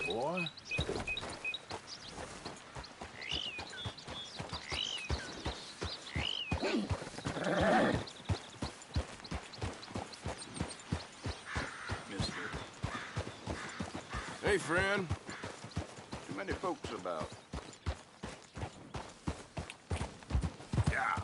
boy. Mister. Hey, friend. Too many folks about. Yeah.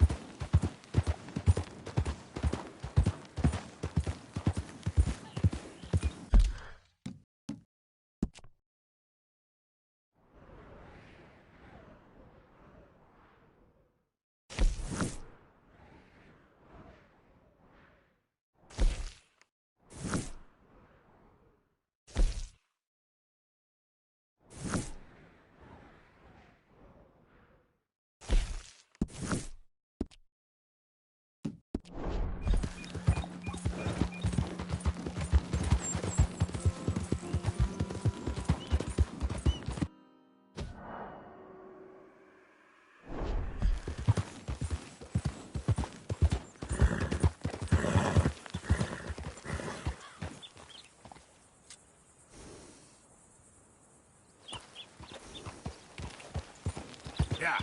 Yeah.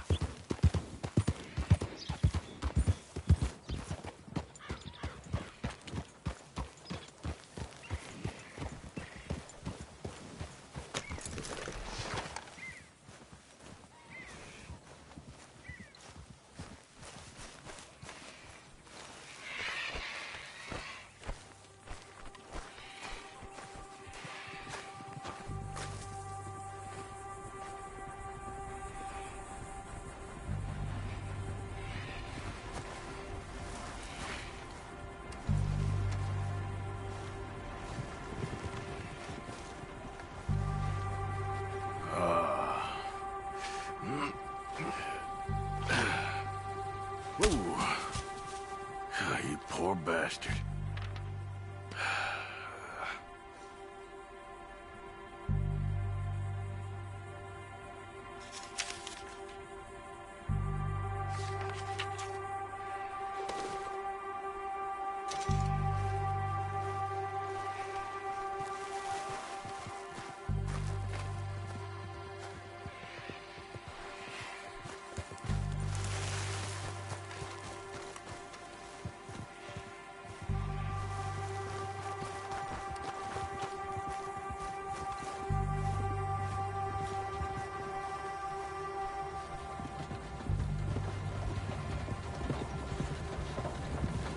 Ooh. You poor bastard.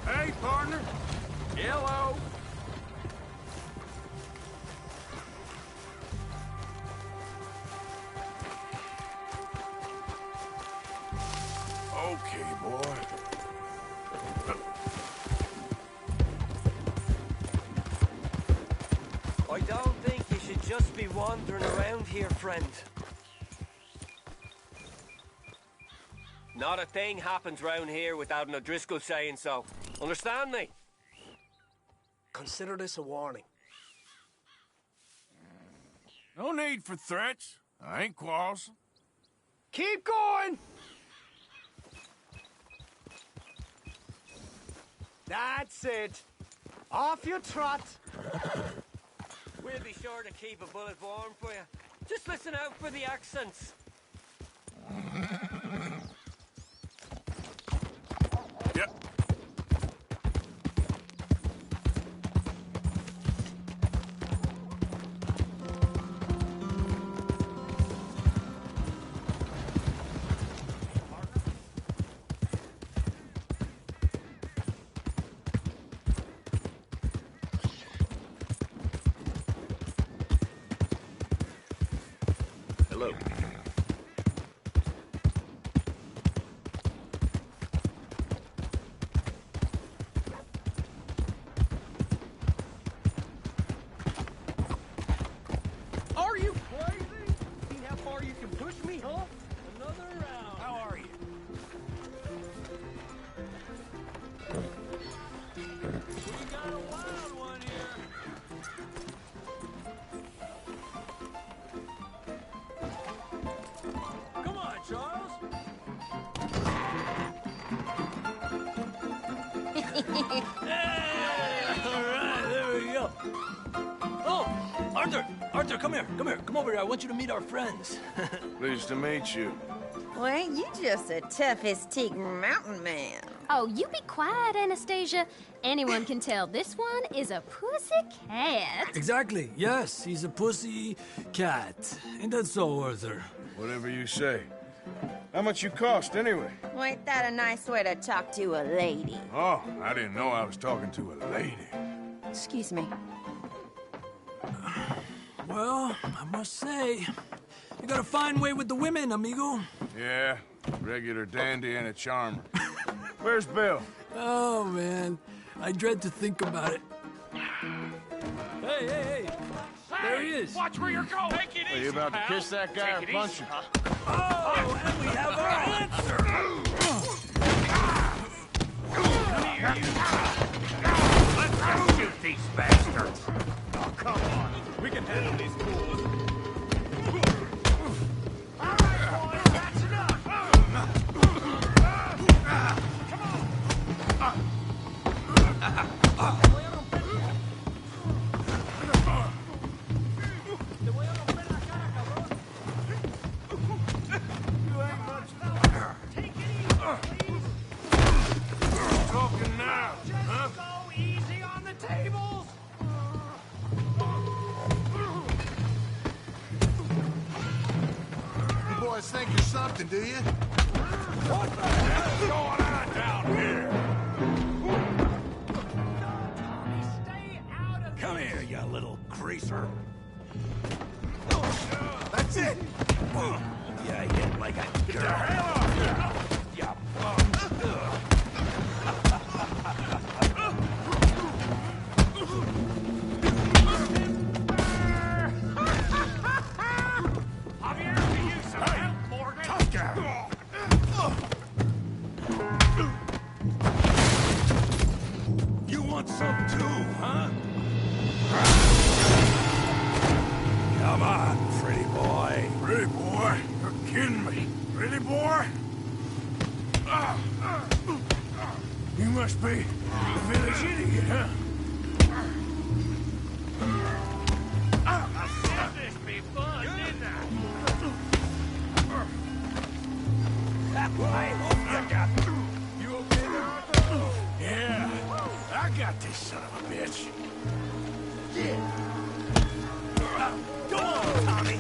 Hey, partner. Hello. Okay, boy. I don't think you should just be wandering around here, friend. Not a thing happens round here without an O'Driscoll saying so. Understand me? Consider this a warning. No need for threats. I ain't quarrelsome. Keep going! That's it. Off you trot. We'll be sure to keep a bullet warm for you. Just listen out for the accents. Yep. Hello. Are you crazy? See how far you can push me, huh? Another round. How are you? We got a wild one here. Come on, Charles. Hey! All right, there we go. Oh, Arthur! Arthur, come here. Come here. Come over here. I want you to meet our friends. Pleased to meet you. Well, ain't you just the toughest teak mountain man? Oh, you be quiet, Anastasia. Anyone can tell this one is a pussy cat. Exactly. Yes, he's a pussy cat. Ain't that so, Arthur? Whatever you say. How much you cost, anyway? Well, ain't that a nice way to talk to a lady? Oh, I didn't know I was talking to a lady. Excuse me. Well, I must say, you got a fine way with the women, amigo. Yeah, regular dandy and a charmer. Where's Bill? Oh, man. I dread to think about it. Hey, hey, hey. There he is. Watch where you're going. Take it Are you about to kiss that guy or punch him? Oh, and we have our answer. Come here, you. Let's shoot these bastards. Oh, come on. We can handle these fools. All right, boys, that's enough. Come on. Talking now, huh? Go easy on the tables. You boys think you're something, do you? What the hell's going on down here? Tommy, stay out of Come here, you little greaser. That's it! Yeah, hit like a Get the hell off here! Yeah, Javier, to you some help, Morgan. Tough guy! You want some too, huh? Come on, pretty boy. Pretty boy? You're kidding me. Pretty boy? You must be the village idiot, huh? I said this be fun, didn't I? I hope you got... You okay there, Arthur? Yeah. I got this son of a bitch. Go on, Tommy.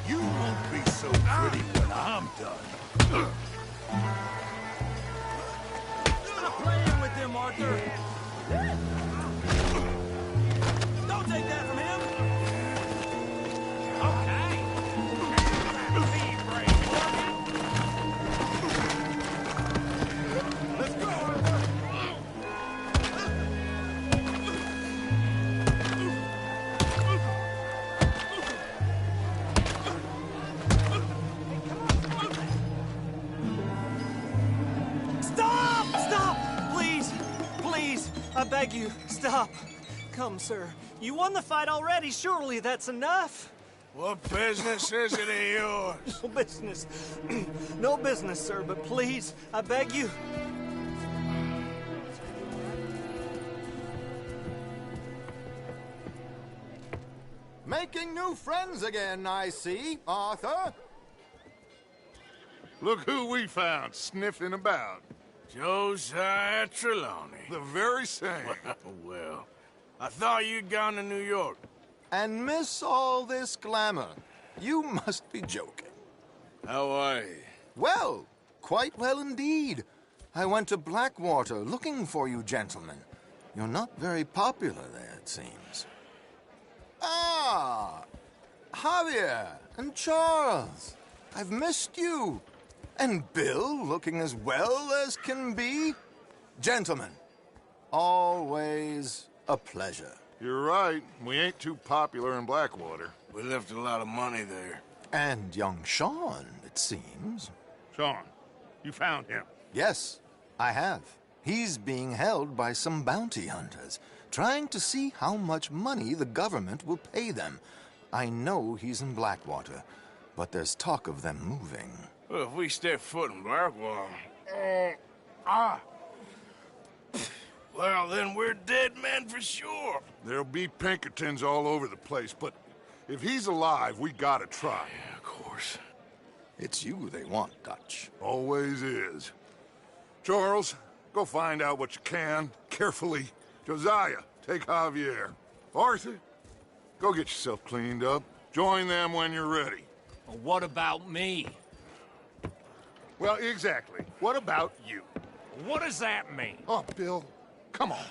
You won't be so pretty when I'm done. Stop playing with him, Arthur. Don't take that from him. Okay. Be brave, Morgan. Let's go, Arthur! Stop! Stop! Please! Please! I beg you, stop. Come, sir. You won the fight already. Surely that's enough. What business is it of yours? No business. No business, sir, but please, I beg you. Making new friends again, I see, Arthur. Look who we found sniffing about. Josiah Trelawney. The very same. Well, I thought you'd gone to New York. And miss all this glamour. You must be joking. How are you? Well, quite well indeed. I went to Blackwater looking for you gentlemen. You're not very popular there, it seems. Ah! Javier and Charles. I've missed you. And Bill looking as well as can be. Gentlemen, always a pleasure. You're right. We ain't too popular in Blackwater. We left a lot of money there. And young Sean, it seems. Sean, you found him. Yes, I have. He's being held by some bounty hunters, trying to see how much money the government will pay them. I know he's in Blackwater, but there's talk of them moving. Well, if we step foot in Blackwater... Ah. Well, then we're dead men for sure. There'll be Pinkertons all over the place, but if he's alive, we gotta try. Yeah, of course. It's you they want, Dutch. Always is. Charles, go find out what you can, carefully. Josiah, take Javier. Arthur, go get yourself cleaned up. Join them when you're ready. Well, what about me? Well, exactly. What about you? What does that mean? Oh, Bill, come on.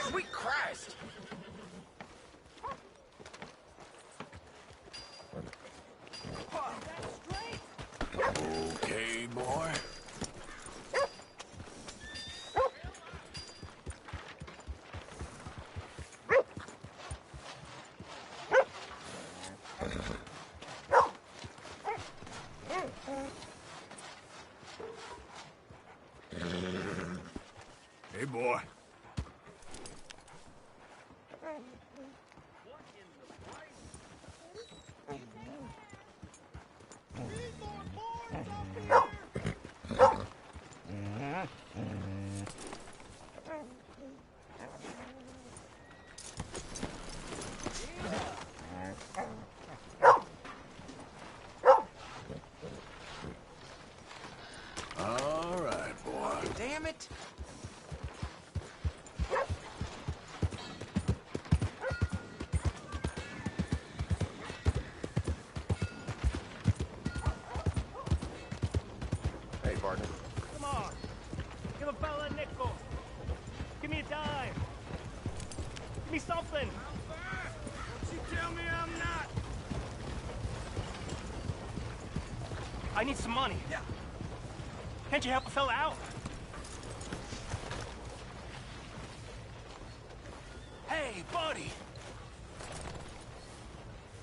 Sweet Christ! Okay, boy. Hey, boy. All right, boy. Damn it! Hey, partner. Come on! Give a fella a nickel! Give me a dime! Give me something! Don't you tell me I'm not. I need some money. Yeah. Can't you help a fella out? Hey, buddy!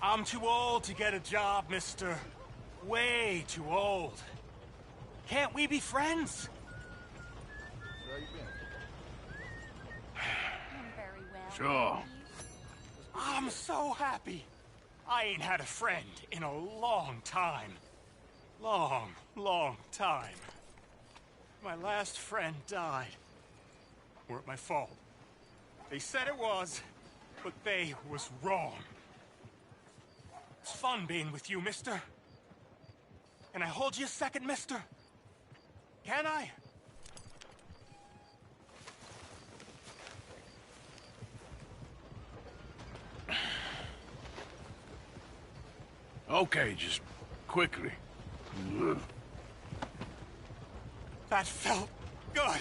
I'm too old to get a job, mister. Way too old. Can't we be friends? Very well. Sure. I'm so happy. I ain't had a friend in a long time. Long time. My last friend died. Weren't my fault. They said it was, but they was wrong. It's fun being with you, mister. Can I hold you a second, mister? Can I? Okay, just quickly. That felt good.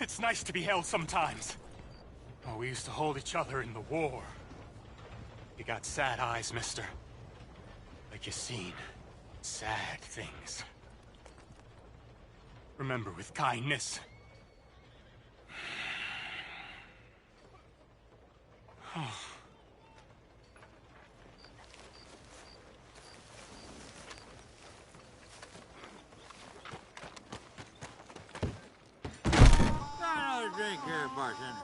It's nice to be held sometimes. Oh, we used to hold each other in the war. You got sad eyes, mister. Like you seen sad things. Remember with kindness. Another drink here, bartender.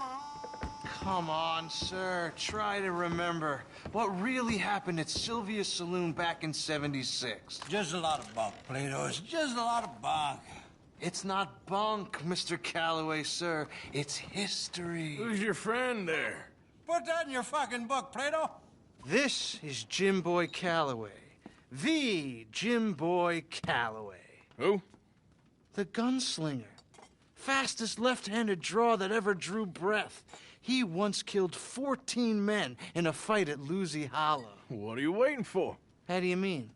Come on, sir. Try to remember what really happened at Sylvia's Saloon back in '76. Just a lot of bunk, Plato. It's just a lot of bunk. It's not bunk, Mr. Calloway, sir. It's history. Who's your friend there? Put that in your fucking book, Plato. This is Jim Boy Calloway. The Jim Boy Calloway. Who? The gunslinger. fastest left-handed draw that ever drew breath. He once killed 14 men in a fight at Lucy Hollow. What are you waiting for? How do you mean?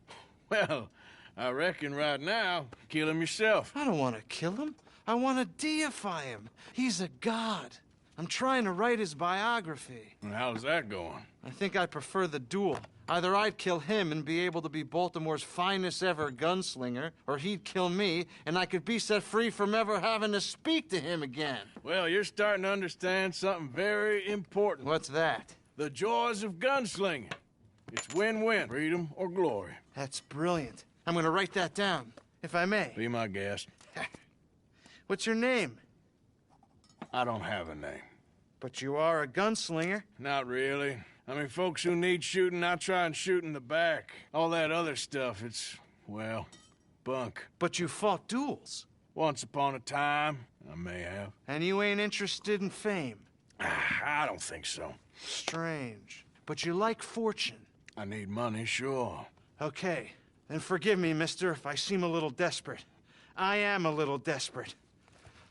Well, I reckon right now, kill him yourself. I don't want to kill him. I want to deify him. He's a god. I'm trying to write his biography. And how's that going? I think I prefer the duel. Either I'd kill him and be able to be Baltimore's finest ever gunslinger, or he'd kill me and I could be set free from ever having to speak to him again. Well, you're starting to understand something very important. What's that? The joys of gunslinging. It's win-win, freedom or glory. That's brilliant. I'm gonna write that down, if I may. Be my guest. What's your name? I don't have a name. But you are a gunslinger. Not really. I mean, folks who need shooting, I try and shoot in the back. All that other stuff, it's, well, bunk. But you fought duels. Once upon a time, I may have. And you ain't interested in fame. I don't think so. Strange. But you like fortune. I need money, sure. Okay. Then forgive me, mister, if I seem a little desperate. I am a little desperate.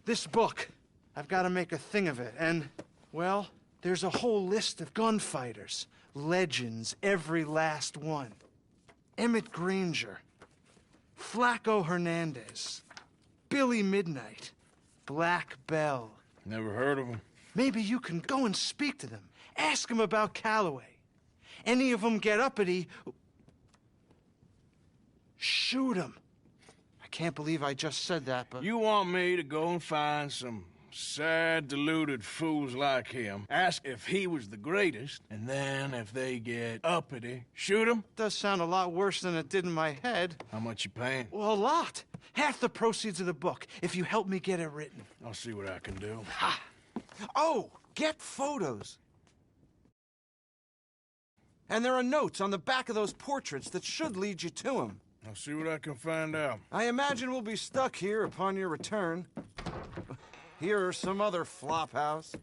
This book, I've got to make a thing of it, and, well, there's a whole list of gunfighters. Legends, every last one. Emmett Granger, Flaco Hernandez, Billy Midnight, Black Bell. Never heard of him. Maybe you can go and speak to them. Ask them about Calloway. Any of them get uppity, shoot them. I can't believe I just said that, but... You want me to go and find some sad, deluded fools like him, ask if he was the greatest, and then if they get uppity, shoot him? Does sound a lot worse than it did in my head. How much you paying? Well, a lot. Half the proceeds of the book, if you help me get it written. I'll see what I can do. Ha! Oh, get photos. And there are notes on the back of those portraits that should lead you to him. I'll see what I can find out. I imagine we'll be stuck here upon your return. Here are some other flophouse.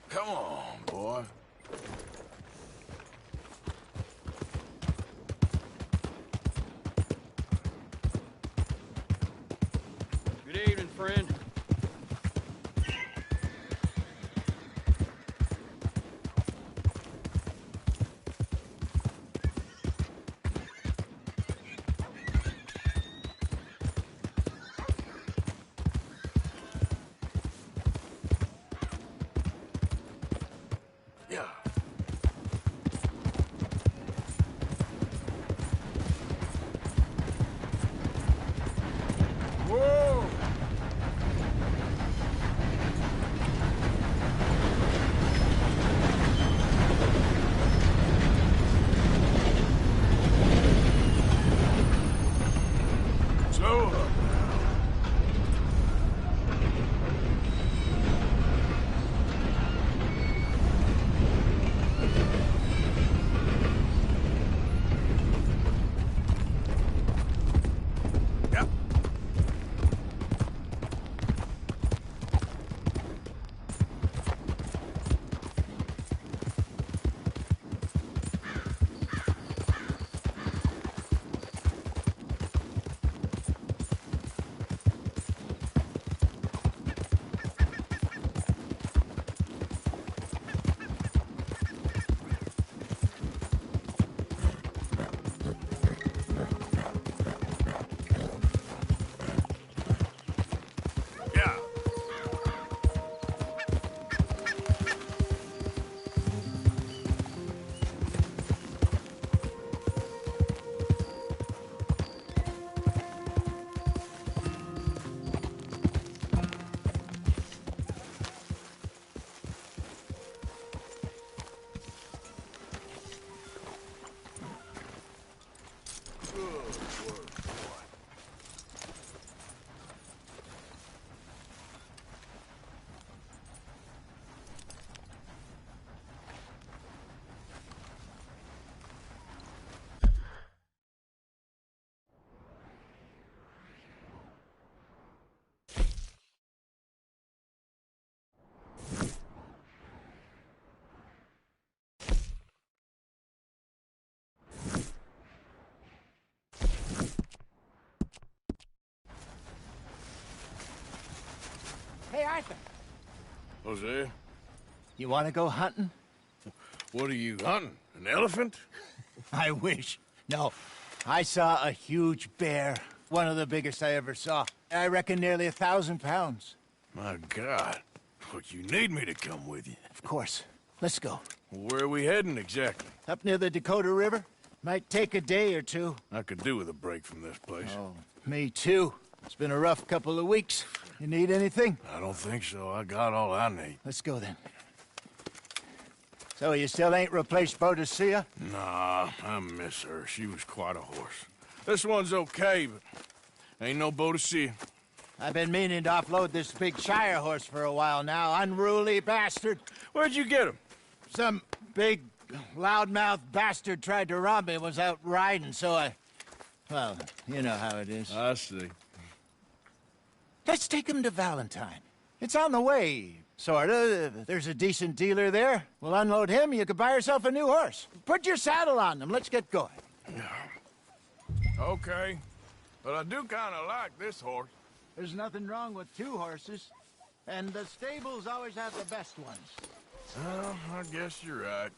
Come on, boy. Good evening, friend. Yeah. Whoa! Hosea, You want to go hunting? what are you hunting? An elephant? I wish. No. I saw a huge bear. One of the biggest I ever saw. I reckon nearly 1,000 pounds. My God. But you need me to come with you. Of course. Let's go. Where are we heading exactly? Up near the Dakota River. Might take a day or two. I could do with a break from this place. Oh, me too. It's been a rough couple of weeks. You need anything? I don't think so. I got all I need. Let's go then. So you still ain't replaced Boadicea? Nah, I miss her. She was quite a horse. This one's okay, but ain't no Boadicea. I've been meaning to offload this big Shire horse for a while now. Unruly bastard. Where'd you get him? Some big, loudmouth bastard tried to rob me, was out riding, so I... Well, you know how it is. I see. Let's take him to Valentine. It's on the way, sorta. There's a decent dealer there. We'll unload him, you could buy yourself a new horse. Put your saddle on him, let's get going. Okay. But I do kind of like this horse. There's nothing wrong with two horses. And the stables always have the best ones. Well, I guess you're right.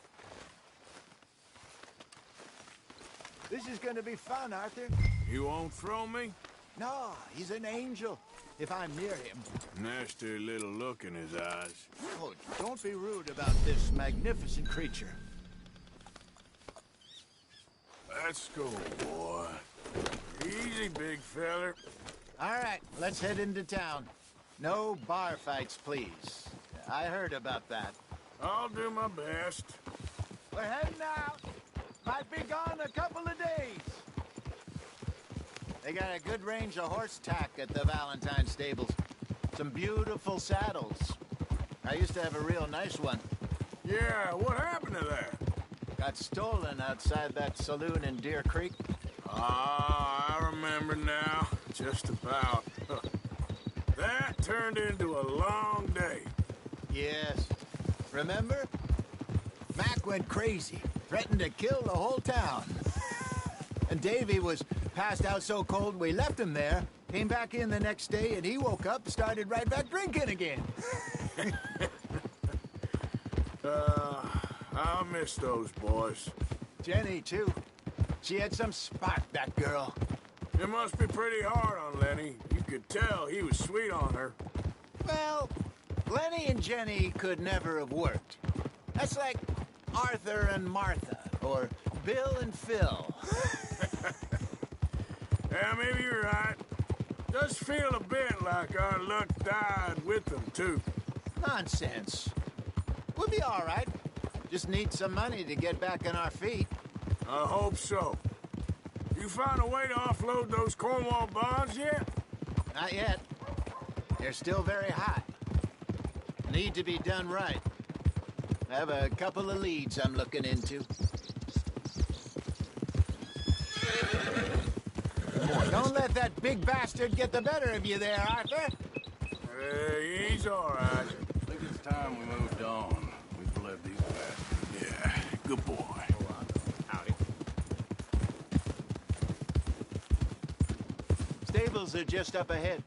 This is gonna be fun, Arthur. You won't throw me? No, he's an angel. If I'm near him. Nasty little look in his eyes. Oh, don't be rude about this magnificent creature. Let's go, boy. Easy, big feller. All right, let's head into town. No bar fights, please. I heard about that. I'll do my best. We're heading out. Might be gone a couple of days. They got a good range of horse tack at the Valentine stables. Some beautiful saddles. I used to have a real nice one. Yeah, what happened to that? Got stolen outside that saloon in Deer Creek. Ah, I remember now. Just about. That turned into a long day. Yes. Remember? Mac went crazy. Threatened to kill the whole town. And Davy was passed out so cold we left him there. Came back in the next day and he woke up and started right back drinking again. I'll miss those boys. Jenny, too. She had some spark, that girl. It must be pretty hard on Lenny. You could tell he was sweet on her. Well, Lenny and Jenny could never have worked. That's like Arthur and Martha, or Bill and Phil. Yeah, maybe you're right. Does feel a bit like our luck died with them, too. Nonsense. We'll be all right. Just need some money to get back on our feet. I hope so. You found a way to offload those Cornwall bonds yet? Not yet. They're still very hot. Need to be done right. I have a couple of leads I'm looking into. Don't let that big bastard get the better of you there, Arthur. He's all right. I think it's time we moved on. We've bled these bastards. Yeah, good boy. Howdy. Stables are just up ahead.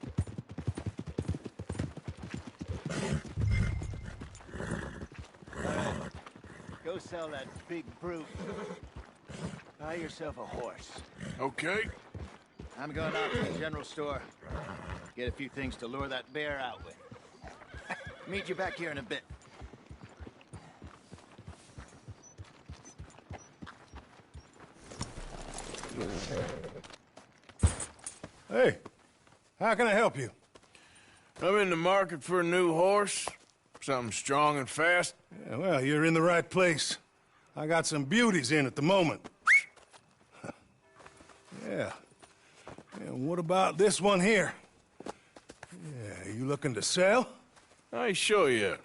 Go sell that big brute. Buy yourself a horse. Okay. I'm going out to the general store. Get a few things to lure that bear out with. Meet you back here in a bit. Hey, how can I help you? I'm in the market for a new horse. Something strong and fast. Yeah, well, you're in the right place. I got some beauties in at the moment. Yeah. And what about this one here? Yeah, you looking to sell? I ain't sure yet.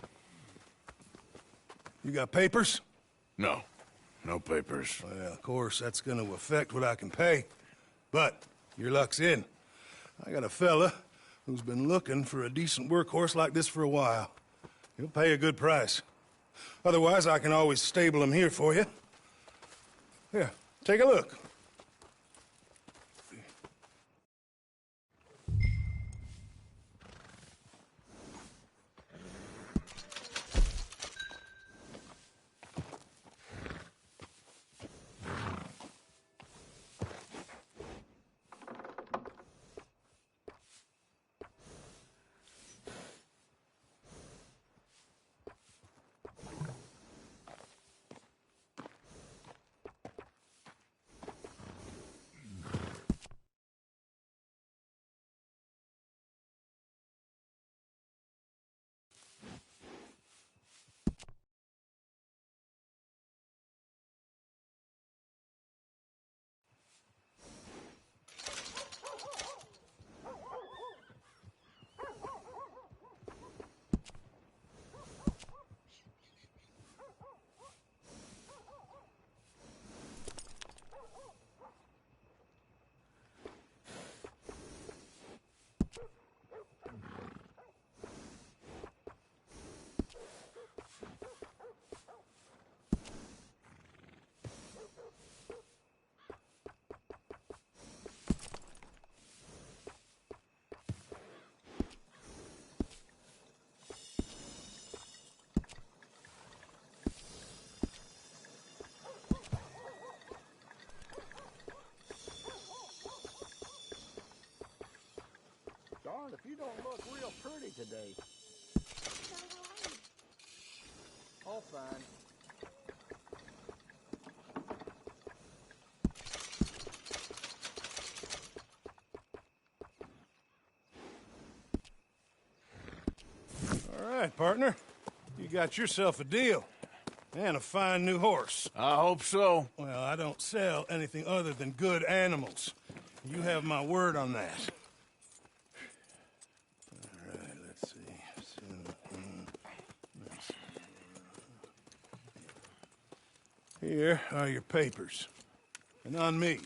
You got papers? No. No papers. Well, of course, that's gonna affect what I can pay. But your luck's in. I got a fella who's been looking for a decent workhorse like this for a while. He'll pay a good price. Otherwise, I can always stable him here for you. Here, take a look. today. All fine. All right, partner. You got yourself a deal. And a fine new horse. I hope so. Well, I don't sell anything other than good animals. You have my word on that. All right, let's see. Here are your papers. And on me,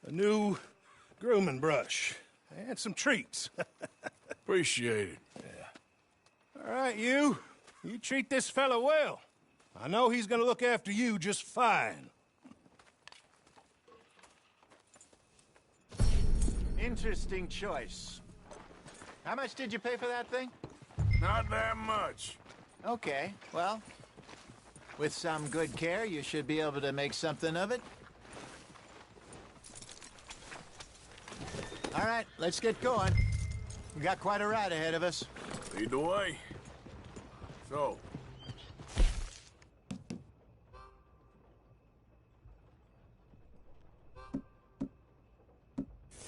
a new grooming brush. And some treats. Appreciate it. Yeah. All right, you. You treat this fella well. I know he's gonna look after you just fine. Interesting choice. How much did you pay for that thing? Not that much. Okay, well, with some good care, you should be able to make something of it. All right, let's get going. We got quite a ride ahead of us. Lead the way. So,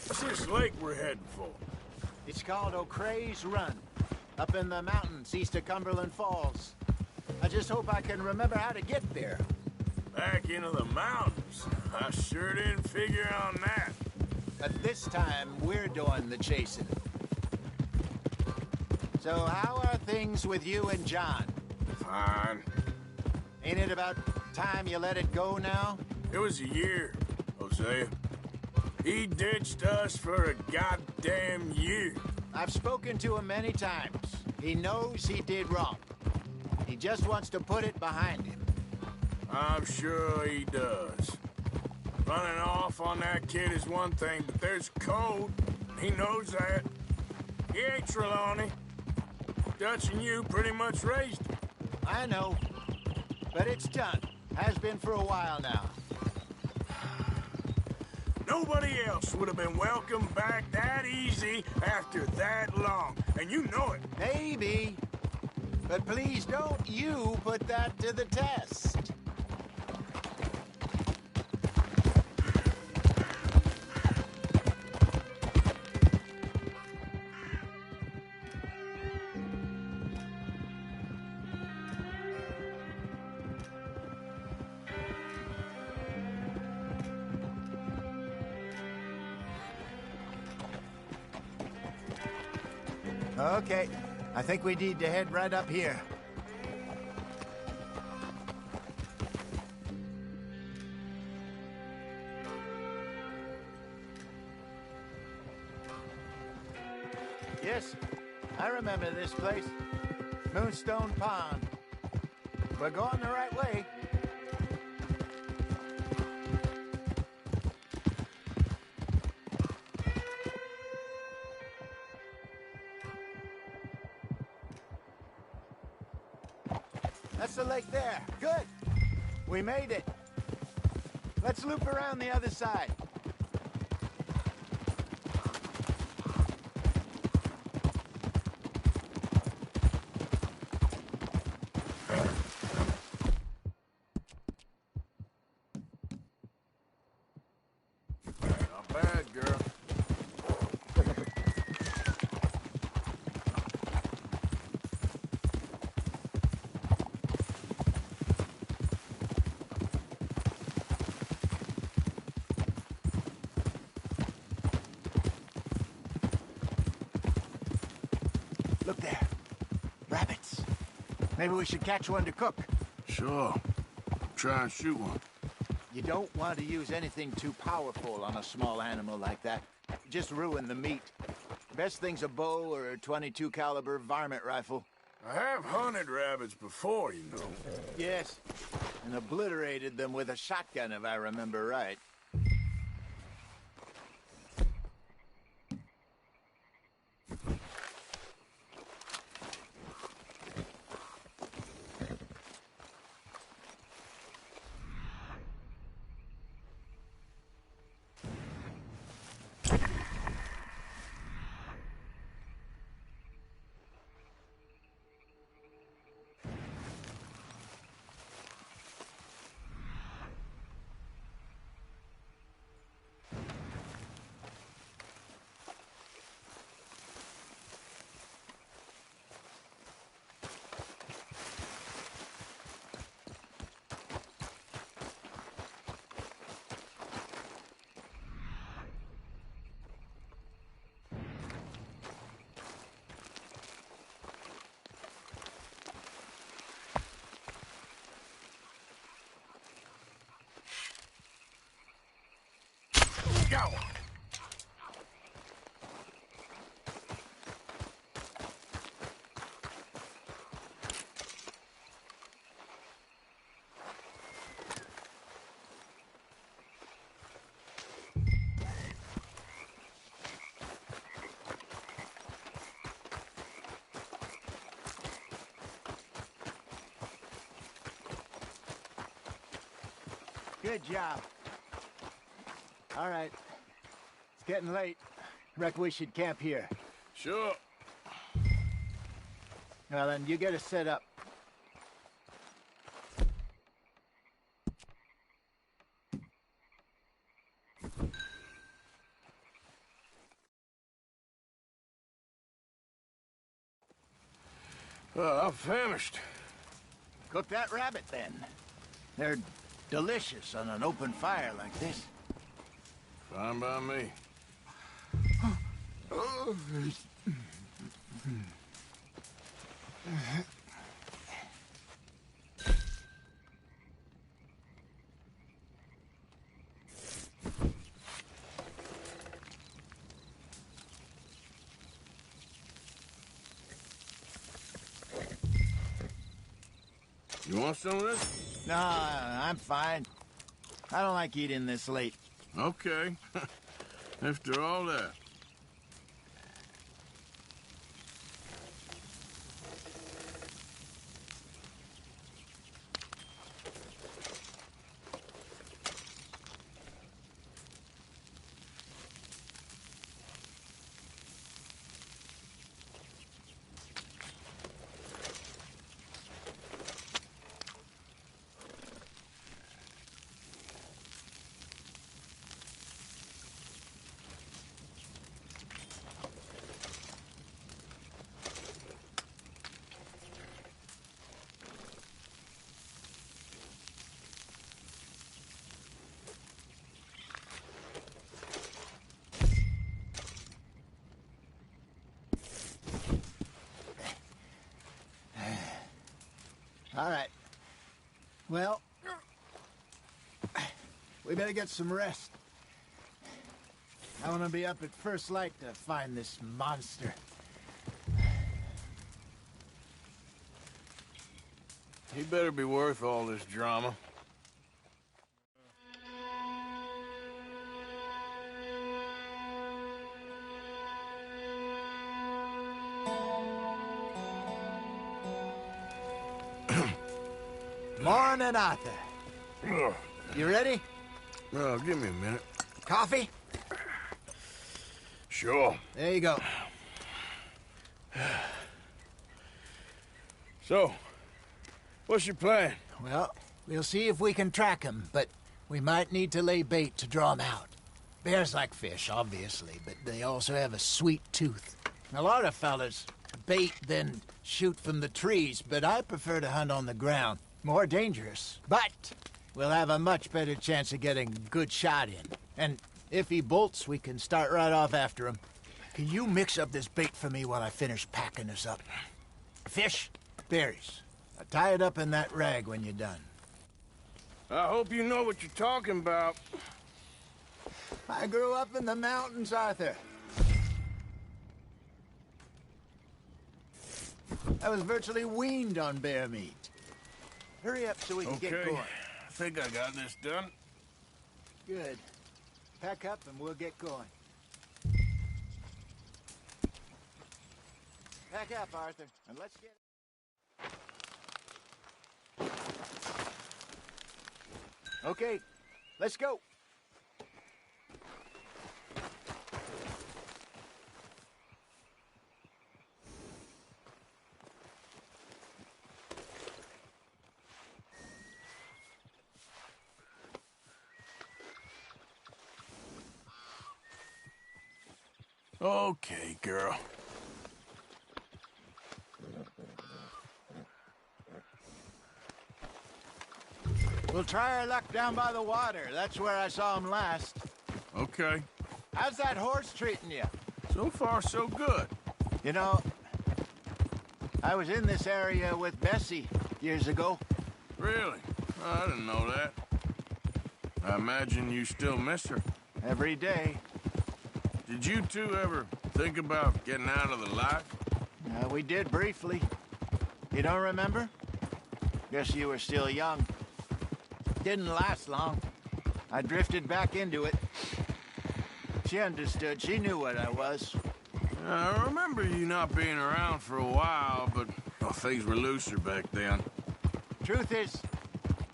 what's this lake we're heading for? It's called O'Creagh's Run, up in the mountains east of Cumberland Falls. I just hope I can remember how to get there. Back into the mountains? I sure didn't figure on that. But this time, we're doing the chasing. So how are things with you and John? Fine. Ain't it about time you let it go now? It was a year, Hosea. He ditched us for a goddamn year. I've spoken to him many times. He knows he did wrong. He just wants to put it behind him. I'm sure he does. Running off on that kid is one thing, but there's code. He knows that. He ain't Trelawney. Dutch and you pretty much raised him. I know. But it's done. Has been for a while now. Nobody else would have been welcomed back that easy after that long. And you know it. Maybe. But please don't you put that to the test. Okay, I think we need to head right up here. Yes, I remember this place. Moonstone Pond. We're going the right way. That's the lake there. Good. We made it. Let's loop around the other side. Not bad, girl. Look there. Rabbits. Maybe we should catch one to cook. Sure. Try and shoot one. You don't want to use anything too powerful on a small animal like that. Just ruin the meat. Best thing's a bow or a .22 caliber varmint rifle. I have hunted rabbits before, you know. Yes, and obliterated them with a shotgun, if I remember right. go. Good job. All right. It's getting late. Reckon we should camp here. Sure. Well, then, you get us set up. I'm famished. Cook that rabbit, then. They're delicious on an open fire like this. Fine by me. You want some of this? No, I'm fine. I don't like eating this late. Okay. After all that. All right. Well, we better get some rest. I want to be up at first light to find this monster. He better be worth all this drama. Morning, Arthur. You ready? Well, give me a minute. Coffee? Sure. There you go. So, what's your plan? Well, we'll see if we can track him, but we might need to lay bait to draw him out. Bears like fish, obviously, but they also have a sweet tooth. A lot of fellas bait, then shoot from the trees, but I prefer to hunt on the ground. More dangerous, but we'll have a much better chance of getting a good shot in. And if he bolts, we can start right off after him. Can you mix up this bait for me while I finish packing this up? Fish, berries. Now tie it up in that rag when you're done. I hope you know what you're talking about. I grew up in the mountains, Arthur. I was virtually weaned on bear meat. Hurry up so we can get going. I think I got this done. Good. Pack up and we'll get going. Pack up, Arthur, and let's get... Okay, let's go. Okay, girl. We'll try our luck down by the water. That's where I saw him last. Okay. How's that horse treating you? So far, so good. You know, I was in this area with Bessie years ago. Really? I didn't know that. I imagine you still miss her. every day. Did you two ever think about getting out of the life? We did briefly. You don't remember? Guess you were still young. Didn't last long. I drifted back into it. She understood. She knew what I was. I remember you not being around for a while, but well, things were looser back then. Truth is,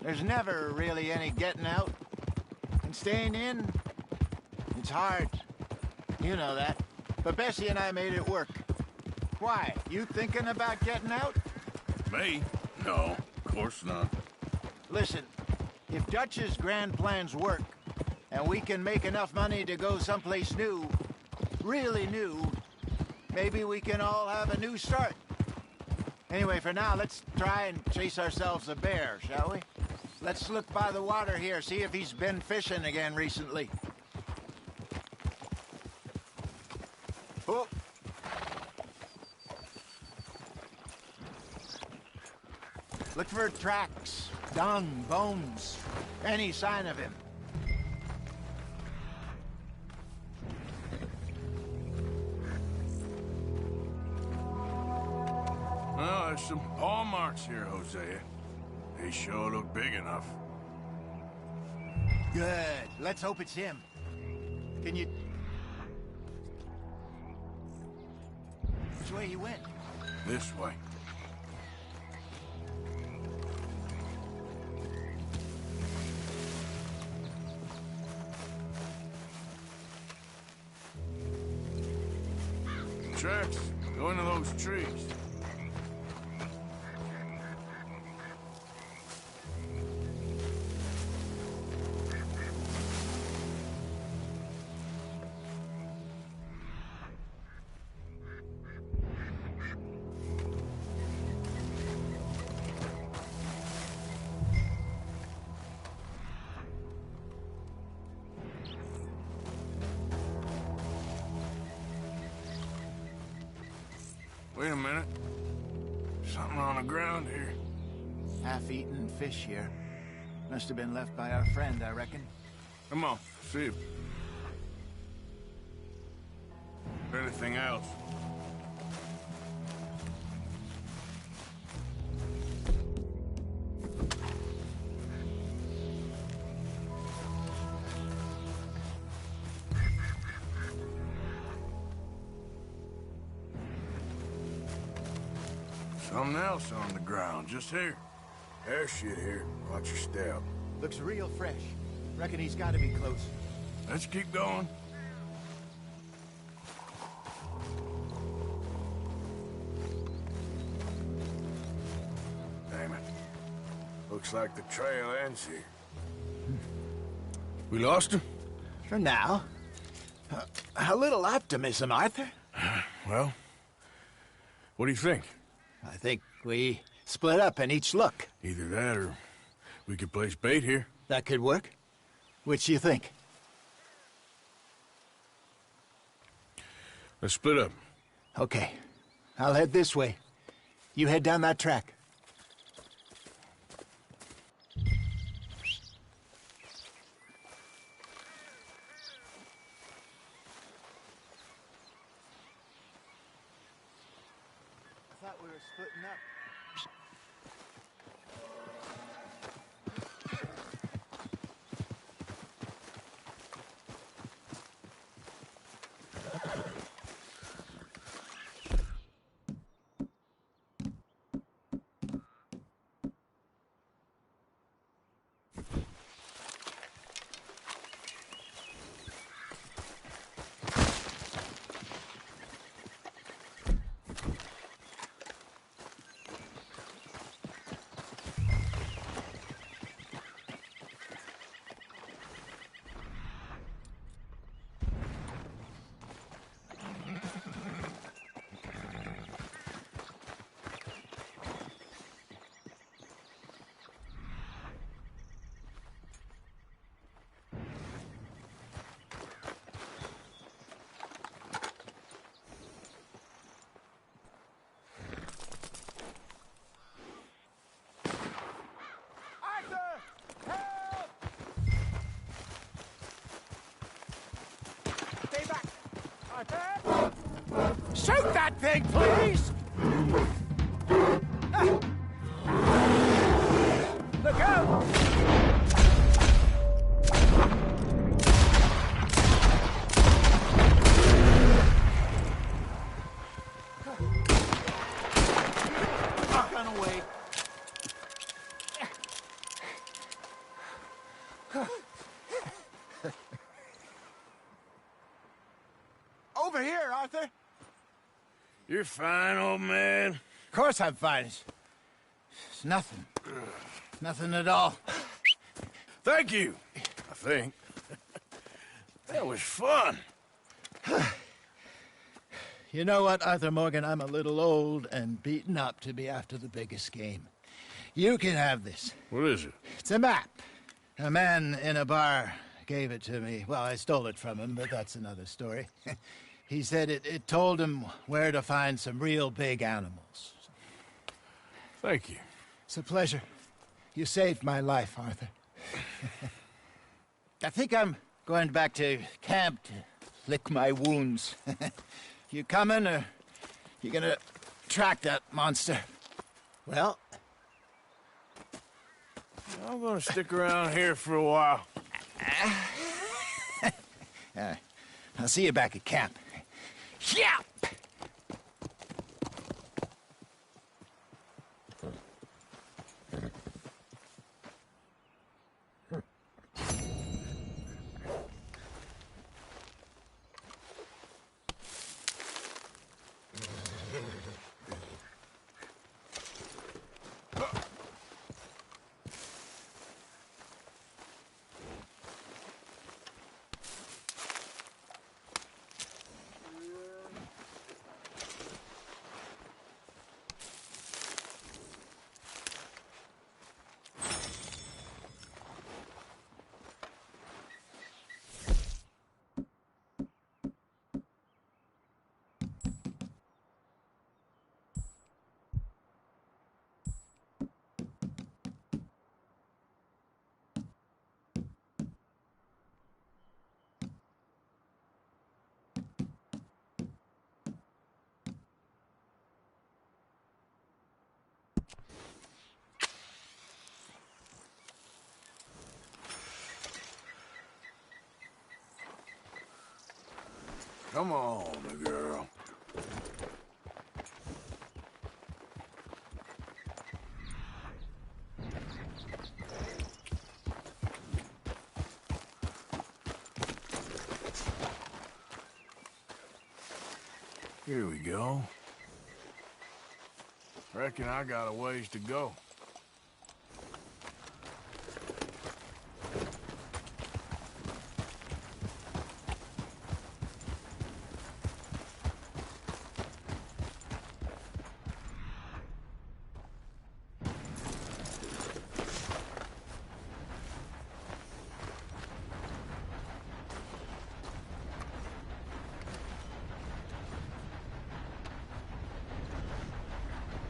there's never really any getting out. And staying in, it's hard. You know that. But Bessie and I made it work. Why? You thinking about getting out? Me? No, of course not. Listen, if Dutch's grand plans work, and we can make enough money to go someplace new, really new, maybe we can all have a new start. Anyway, for now, let's try and chase ourselves a bear, shall we? Let's look by the water here, see if he's been fishing again recently. Oh. Look for tracks, dung, bones, any sign of him. Well, there's some paw marks here, Hosea. They sure look big enough. Good. Let's hope it's him. Can you... Which way he went? This way. Tracks. Go into those trees. Wait a minute. Something on the ground here. Half-eaten fish here. Must have been left by our friend, I reckon. Come on, see if... anything else. Something else on the ground, just here. There's shit here. Watch your step. Looks real fresh. Reckon he's got to be close. Let's keep going. Damn it. Looks like the trail ends here. We lost him? For now. A little optimism, Arthur. Well, what do you think? I think we split up and each look. Either that or we could place bait here. That could work. Which do you think? Let's split up. Okay. I'll head this way. You head down that track. I thought we were splitting up. anything, please? Look out! Run away. Over here, Arthur. You're fine, old man. Of course I'm fine. It's nothing. Nothing at all. Thank you, I think. That was fun. You know what, Arthur Morgan? I'm a little old and beaten up to be after the biggest game. You can have this. What is it? It's a map. A man in a bar gave it to me. Well, I stole it from him, but that's another story. He said it told him where to find some real big animals. Thank you. It's a pleasure. You saved my life, Arthur. I think I'm going back to camp to lick my wounds. You coming, or you gonna track that monster? Well, I'm gonna stick around here for a while. I'll see you back at camp. Yeah! Come on, girl. Here we go. Reckon I got a ways to go.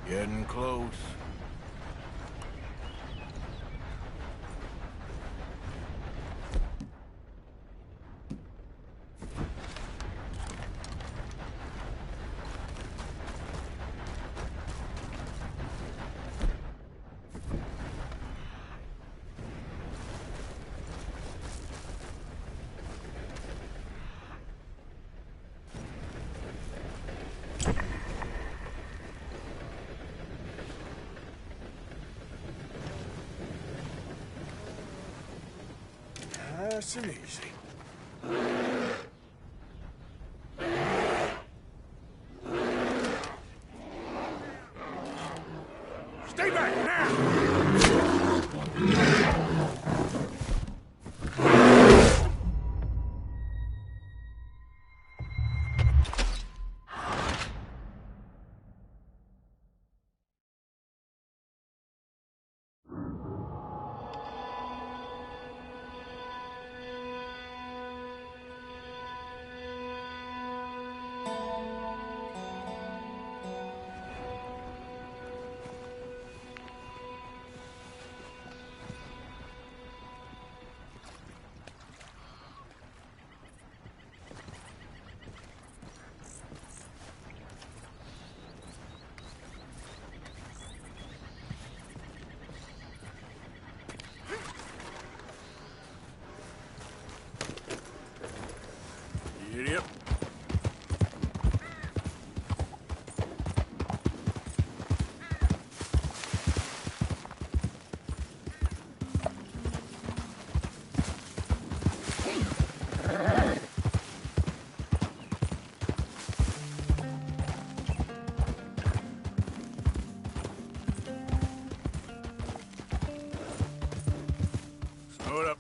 Getting close. Nice and easy. Stay back now! Giddy up. Slow it up.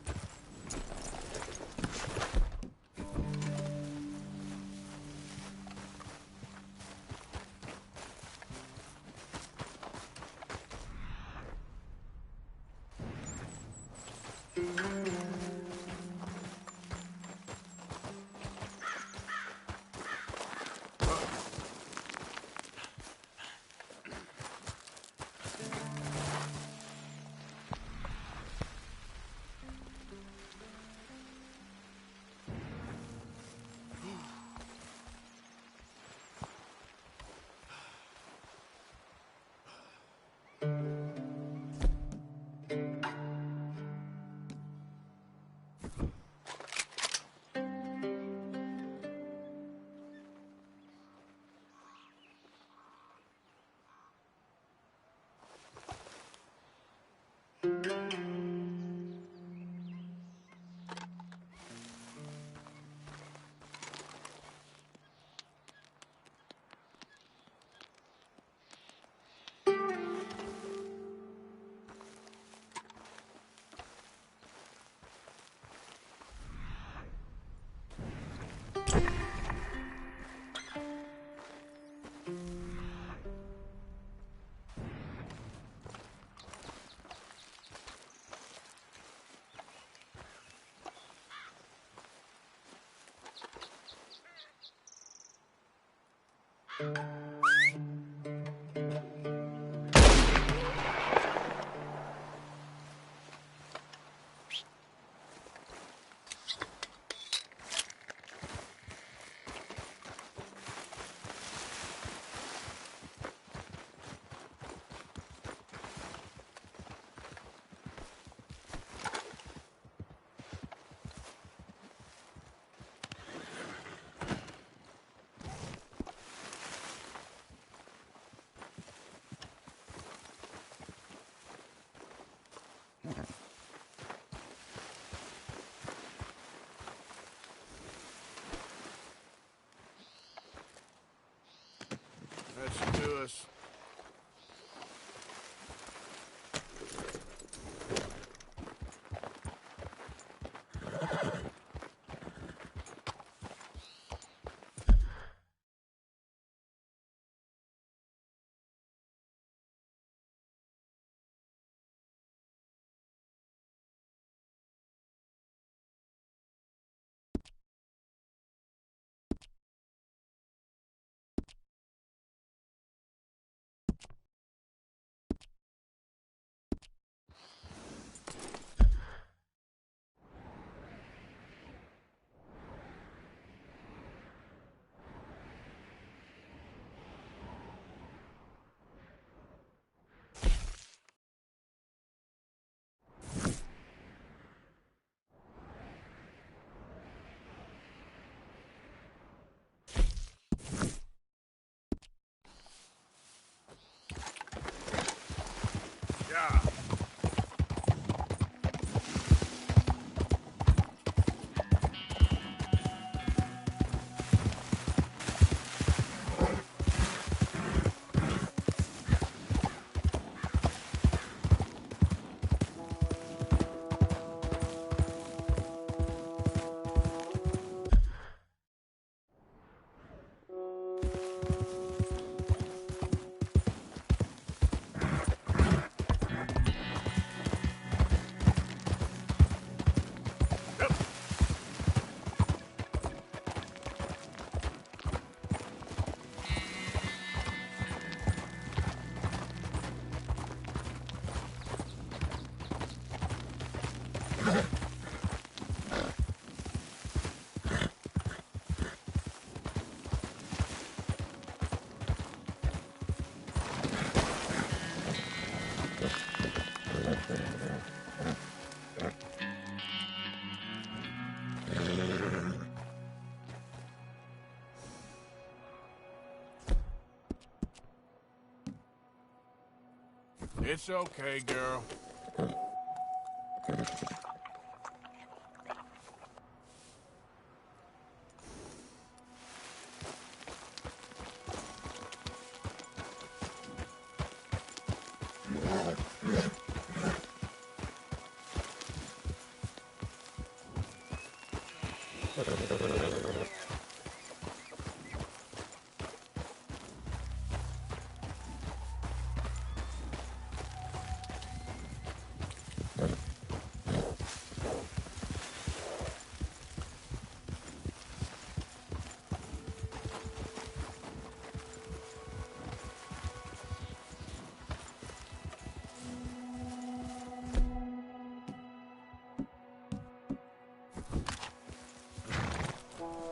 That should do us. It's okay, girl.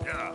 Yeah.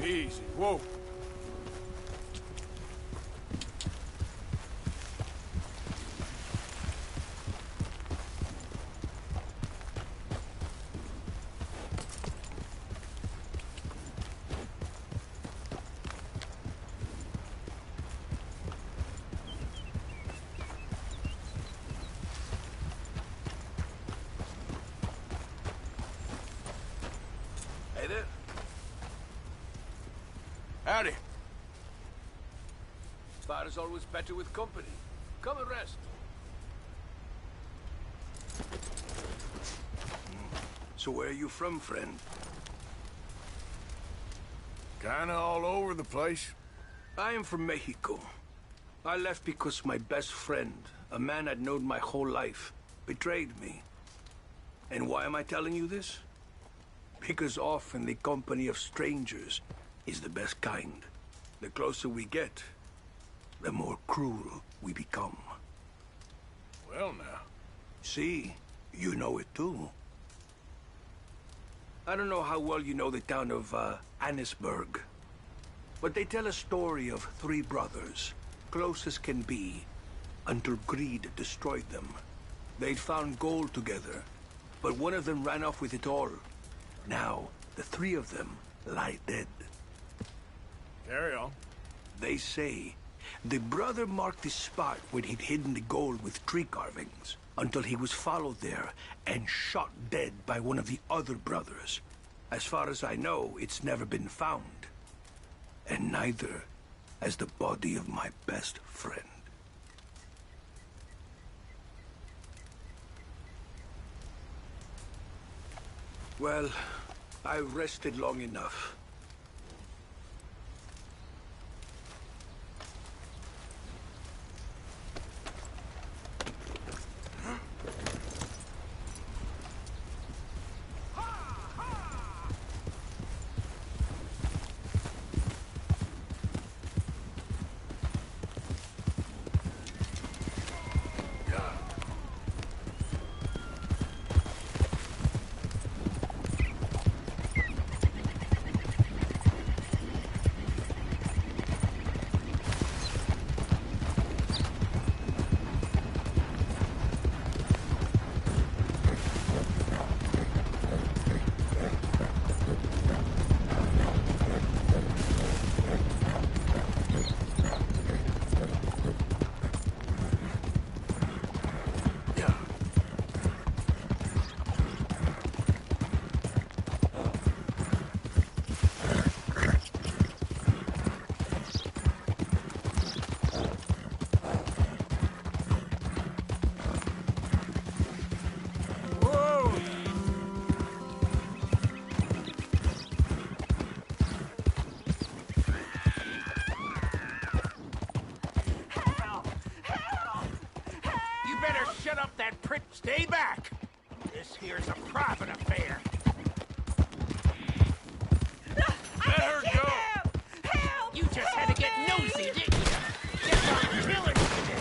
Easy. Whoa. Hey there. Howdy. Fire's always better with company. Come and rest. So where are you from, friend? Kinda all over the place. I am from Mexico. I left because my best friend, a man I'd known my whole life, betrayed me. And why am I telling you this? Because often the company of strangers is the best kind. The closer we get, the more cruel we become. Well, now. See, you know it too. I don't know how well you know the town of Annisburg, but they tell a story of three brothers, close as can be, until greed destroyed them. They'd found gold together, but one of them ran off with it all. Now, the three of them lie dead. Carry on. They say the brother marked the spot where he'd hidden the gold with tree carvings until he was followed there and shot dead by one of the other brothers. As far as I know, it's never been found. And neither has the body of my best friend. Well, I've rested long enough. Stay back! This here's a private affair. Let her go! You just had to get nosy, didn't you? Guess I'm killing you today.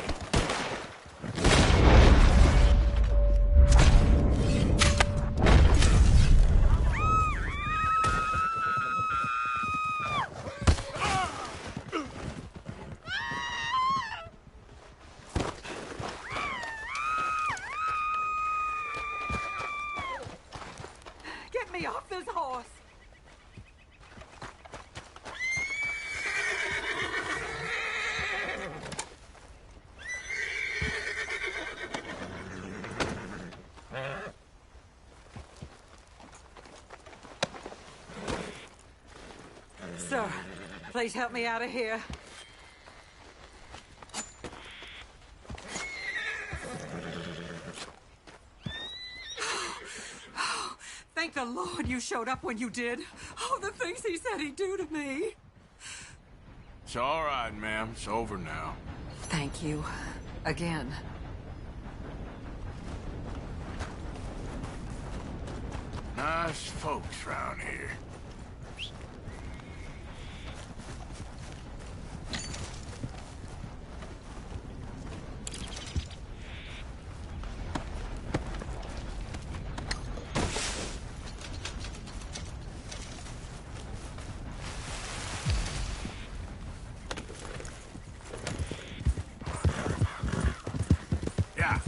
Get me off this horse! Sir, please help me out of here. Thank the Lord you showed up when you did. Oh, the things he said he'd do to me. It's all right, ma'am. It's over now. Thank you. Again. Nice folks round here. Yeah.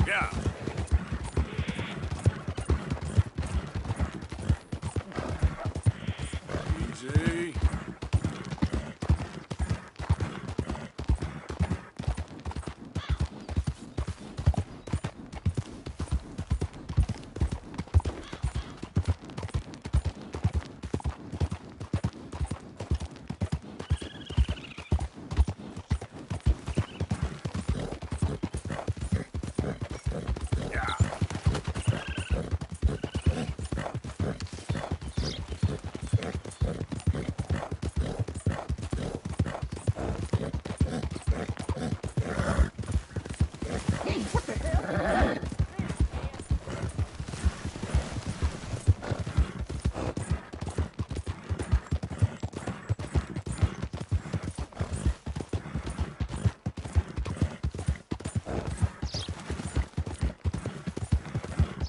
Yeah. Easy.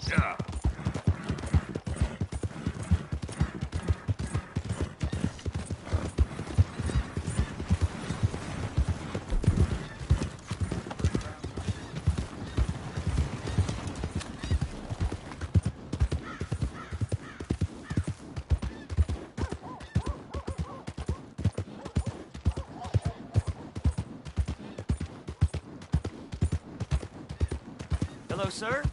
Yeah. Hello, sir?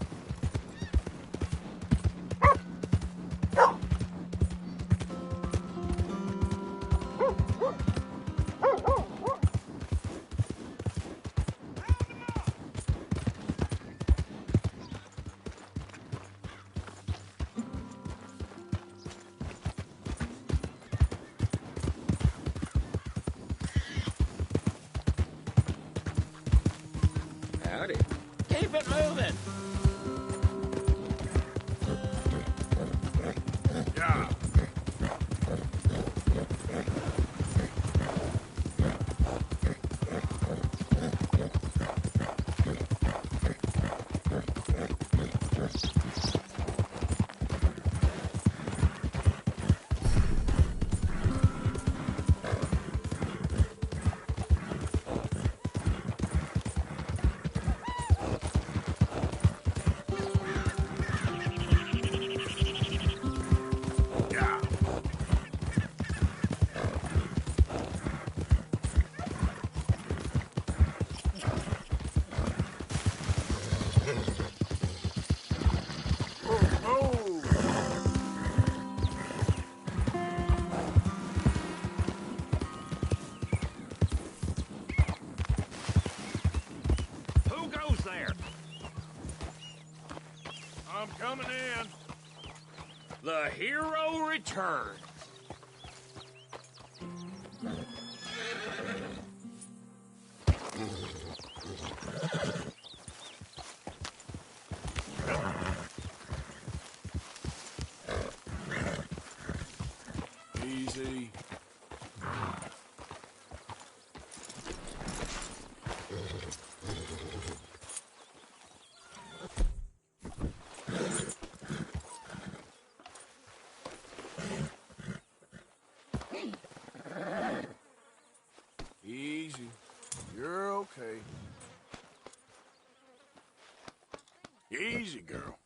Howdy. Keep it moving. Yeah. I'm coming in. The hero returns. Easy. Easy. You're okay. Easy, girl.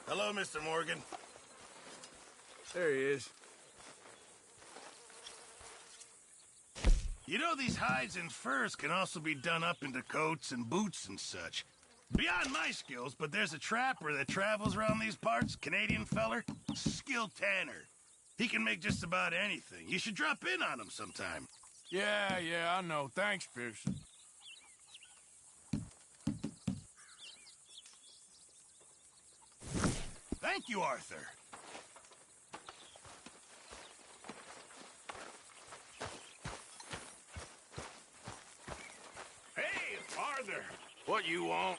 Hello, Mr. Morgan. There he is. You know these hides and furs can also be done up into coats and boots and such. Beyond my skills, but there's a trapper that travels around these parts, Canadian feller, skilled tanner. He can make just about anything. You should drop in on him sometime. Yeah, I know. Thanks, Pearson. Thank you, Arthur. Hey, Arthur. What you want?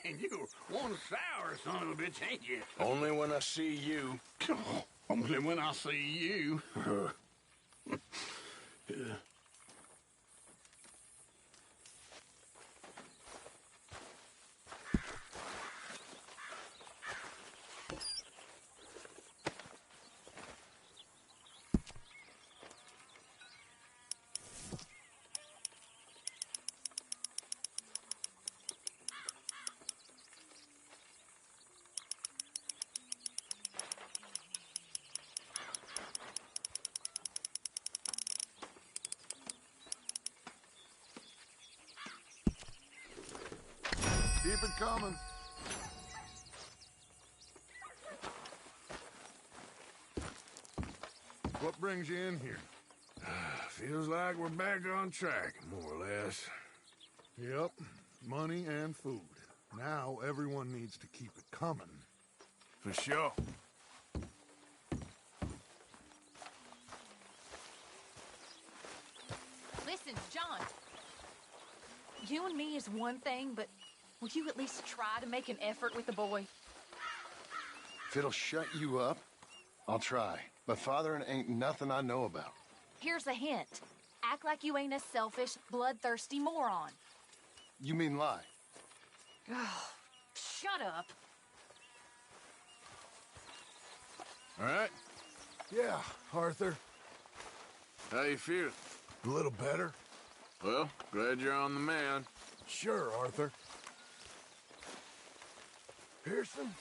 Man, you one sour son of a bitch, ain't you? Only when I see you. Only when I see you. Keep it coming. What brings you in here? Feels like we're back on track, more or less. Yep, money and food. Now everyone needs to keep it coming. For sure. Listen, John. You and me is one thing, but will you at least try to make an effort with the boy? If it'll shut you up, I'll try. But fathering ain't nothing I know about. Here's a hint. Act like you ain't a selfish, bloodthirsty moron. You mean lie? Shut up. All right? Yeah, Arthur. How you feel? A little better? Well, glad you're on the man. Sure, Arthur. Pearson?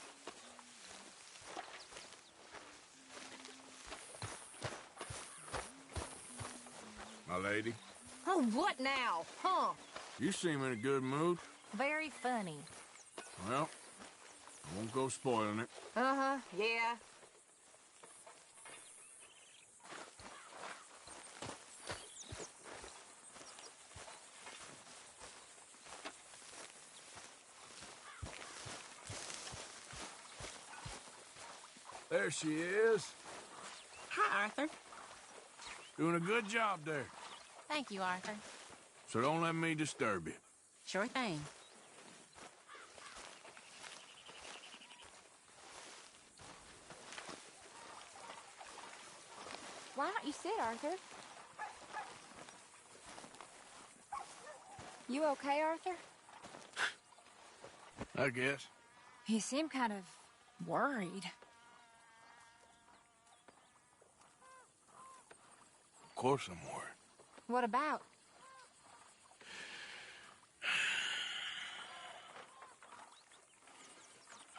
My lady, Oh, what now? Huh? you seem in a good mood. Very funny. Well, I won't go spoiling it. Uh-huh, yeah. There she is. Hi, Arthur. Doing a good job there. Thank you, Arthur. So don't let me disturb you. Sure thing. Why don't you sit, Arthur? You okay, Arthur? I guess. You seem kind of worried. Of course I'm worried. What about?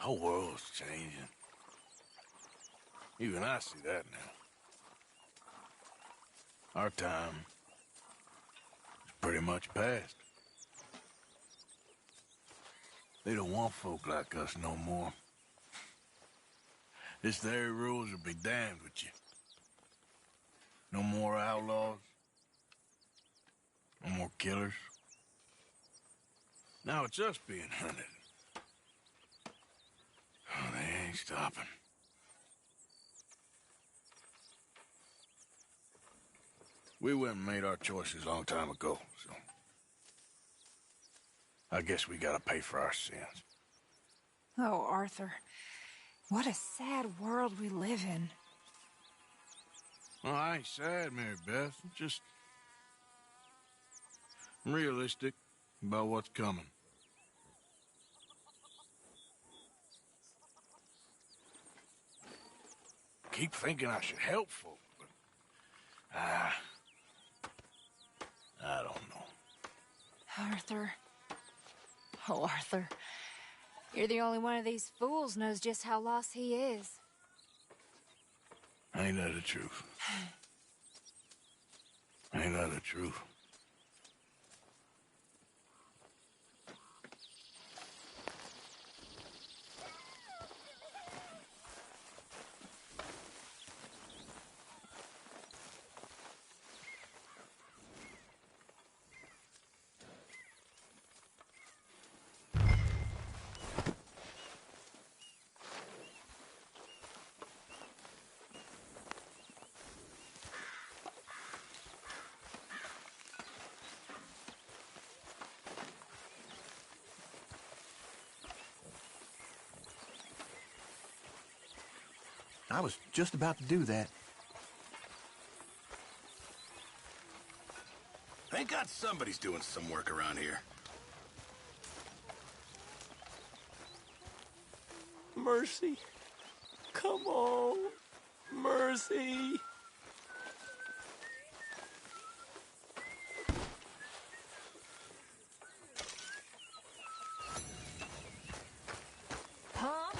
whole world's changing. Even I see that now. Our time is pretty much past. They don't want folk like us no more. This there rules will be damned with you. No more outlaws. No more killers. Now it's us being hunted. Oh, they ain't stopping. We went and made our choices a long time ago, so... I guess we gotta pay for our sins. Oh, Arthur. What a sad world we live in. Well, I ain't sad, Mary Beth. I'm just... realistic about what's coming. Keep thinking I should help folk, but... I don't know. Arthur. Oh, Arthur. You're the only one of these fools knows just how lost he is. Ain't that the truth? Ain't that the truth? I was just about to do that. Thank God somebody's doing some work around here. Mercy. Come on. Mercy. Huh?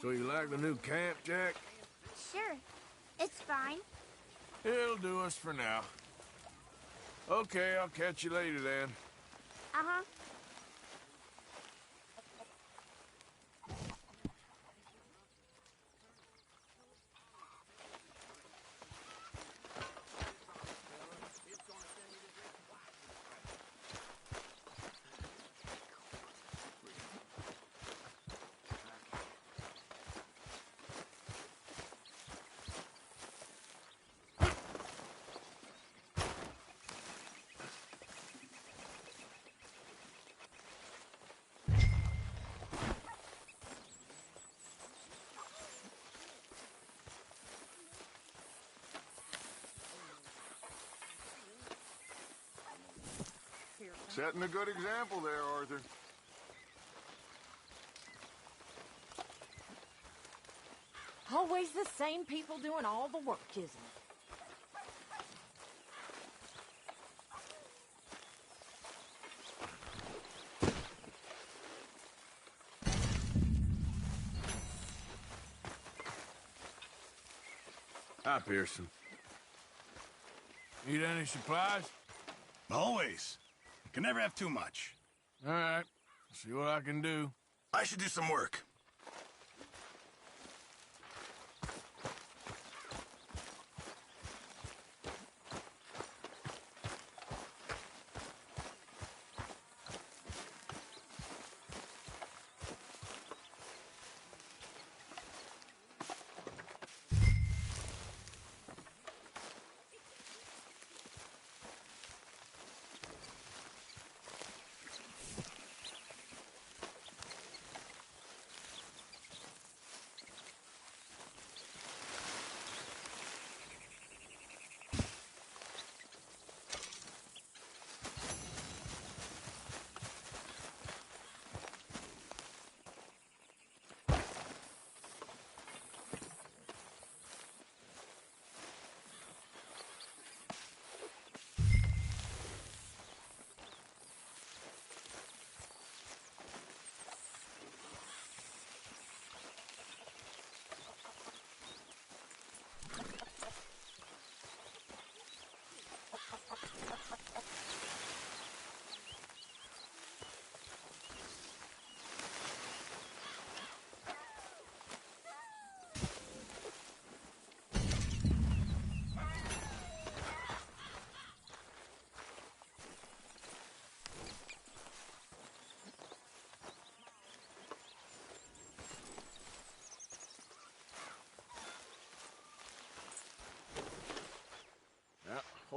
So you like the new camp, Jack? Sure. It's fine. It'll do us for now. Okay, I'll catch you later then. Uh-huh. Setting a good example there, Arthur. Always the same people doing all the work, isn't it? Hi, Pearson. Need any supplies? Always. Can never have too much. All right. See what I can do. I should do some work.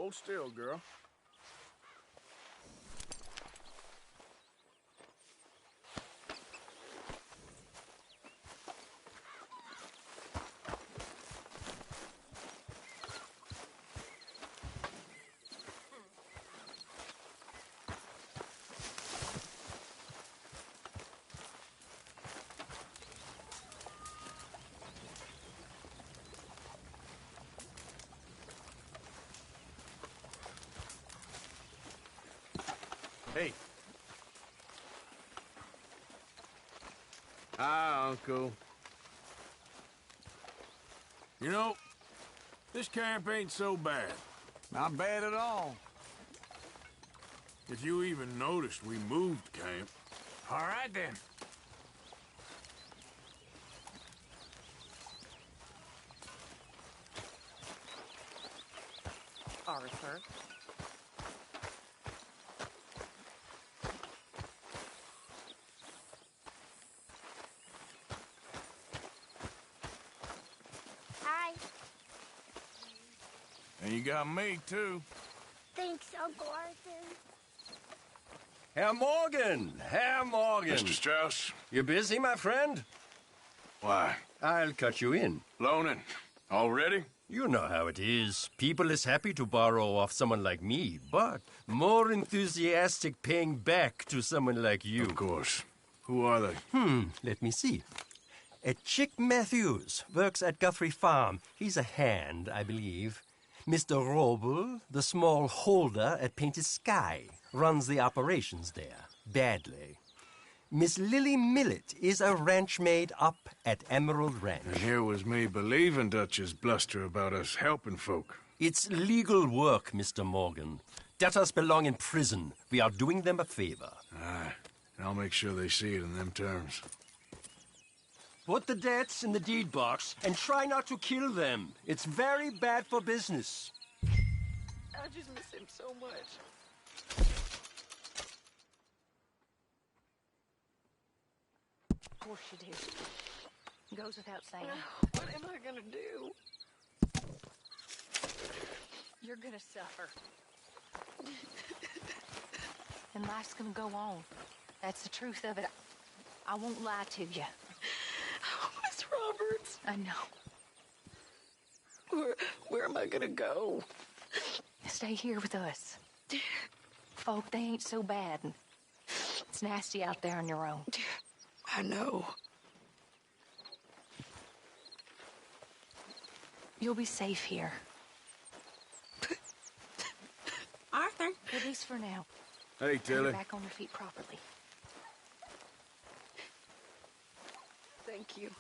Hold still, girl. Hey. Hi, Uncle. You know, this camp ain't so bad. Not bad at all. If you even noticed, we moved camp. All right, then. Arthur. Hi. And you got me, too. Thanks, Uncle Arthur. Herr Morgan! Herr Morgan! Mr. Strauss? You busy, my friend? Why? I'll cut you in. Loaning. Already? You know how it is. People is happy to borrow off someone like me, but more enthusiastic paying back to someone like you. Of course. Who are they? Let me see. Chick Matthews works at Guthrie Farm. He's a hand, I believe. Mr. Roble, the small holder at Painted Sky, runs the operations there, badly. Miss Lily Millet is a ranch maid up at Emerald Ranch. And here was me believing Dutch's bluster about us helping folk. It's legal work, Mr. Morgan. Debtors belong in prison. We are doing them a favor. Aye, and I'll make sure they see it in them terms. Put the debts in the deed box and try not to kill them. It's very bad for business. I just miss him so much. Of course you do. Goes without saying. What am I gonna do? You're gonna suffer. And life's gonna go on. That's the truth of it. I won't lie to you. Oh, Miss Roberts. I know. Where am I gonna go? Stay here with us. Folk, they ain't so bad. And it's nasty out there on your own. I know. You'll be safe here. Arthur. At least for now. Hey, Get Tilly. back on your feet properly. Thank you.